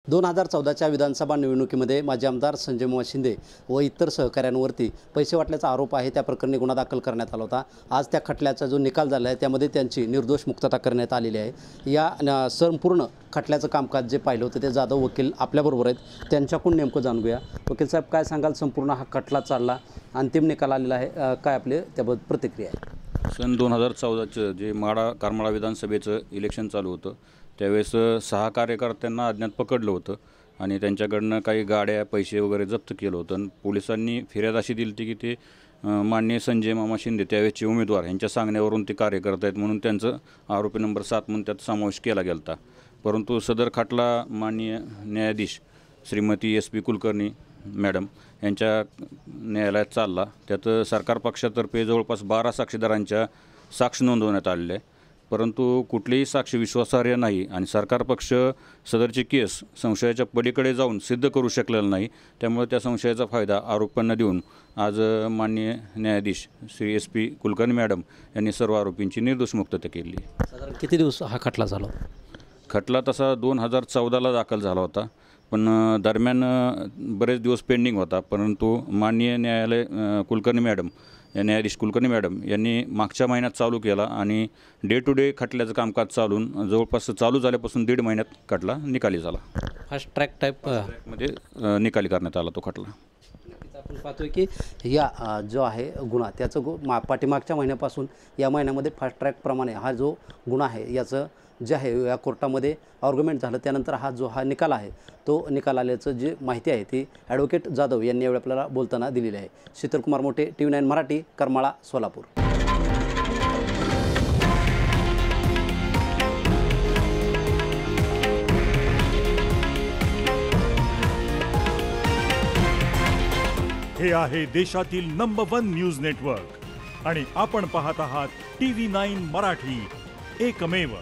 2014च्या विधानसभा निवडणुकीमध्ये माजी आमदार संजय मामा शिंदे व इतर सहकाऱ्यांवरती पैसे वाटल्याचा आरोप आहे। त्या प्रकरणी गुन्हा दाखल करण्यात आला होता। आज त्या खटल्याचा जो निकाल झाला आहे त्यामध्ये त्यांची निर्दोष मुक्तता करण्यात आलेली आहे। या संपूर्ण खटल्याचं कामकाज जे पाहिलं होतं ते जाधव वकील आपल्याबरोबर आहेत, त्यांच्याकडून नेमकं जाणून घेऊया। वकील साहेब, काय सांगाल? संपूर्ण हा खटला चालला, अंतिम निकाल आलेला आहे, काय आपले त्याबद्दल प्रतिक्रिया आहे? सन 2014चं जे करमाळा विधानसभेचं इलेक्शन चालू होतं त्यावेळेस 6 कार्यकर्त्यांना अज्ञात पकडलं होतं आणि त्यांच्याकडनं काही गाड्या, पैसे वगैरे जप्त केलं होतं आणि पोलिसांनी फिर्याद अशी दिली होती की ते माननीय संजय मामा शिंदे त्यावेळेसचे उमेदवार यांच्या सांगण्यावरून ते कार्यकर्ते आहेत म्हणून त्यांचं आरोपी नंबर 7 म्हणून त्यात समावेश केला गेला होता। परंतु सदर खटला माननीय न्यायाधीश श्रीमती SP कुलकर्णी मॅडम यांच्या न्यायालयात चालला। त्यात सरकार पक्षातर्फे जवळपास 12 साक्षीदारांच्या साक्ष नोंदवण्यात आलेल्या आहे, परंतु कुठलीही साक्ष विश्वासार्ह नाही आणि सरकार पक्ष सदरची केस संशयाच्या पलीकडे जाऊन सिद्ध करू शकलेला नाही। त्यामुळे त्या संशयाचा फायदा आरोपांना देऊन आज माननीय न्यायाधीश श्री SP कुलकर्णी मॅडम यांनी सर्व आरोपींची निर्दोष मुक्तता केली। साधारण किती दिवस हा खटला झाला? खटला तसा 2014ला दाखल झाला होता, पण दरम्यान बरेच दिवस पेंडिंग होता, परंतु माननीय कुलकर्णी मॅडम न्यायाधीश कुलकर्णी मॅडम यांनी मागच्या महिन्यात चालू केला आणि डे टू डे खटल्याचं कामकाज चालून जवळपास चालू झाल्यापासून 1.5 महिन्यात खटला निकाली झाला। फास्ट ट्रॅक मध्ये निकाली करण्यात आला तो खटला। आपण पाहतोय की या जो आहे गुन्हा त्याचं पाठीमागच्या महिन्यापासून या महिन्यामध्ये फास्ट ट्रॅक प्रमाणे हा जो गुन्हा आहे याचं जे आहे या कोर्टामध्ये आर्ग्युमेंट झालं, त्यानंतर हा निकाल आहे तो निकाल आल्याचं जी माहिती आहे ती ॲडव्होकेट जाधव यांनी यावेळी आपल्याला बोलताना दिलेली आहे। शीतलकुमार मोठे, TV9 मराठी, करमाळा, सोलापूर। हे आहे देशातील नंबर 1 न्यूज नेटवर्क आणि आपण पाहत आहात TV9 मराठी, एकमेव।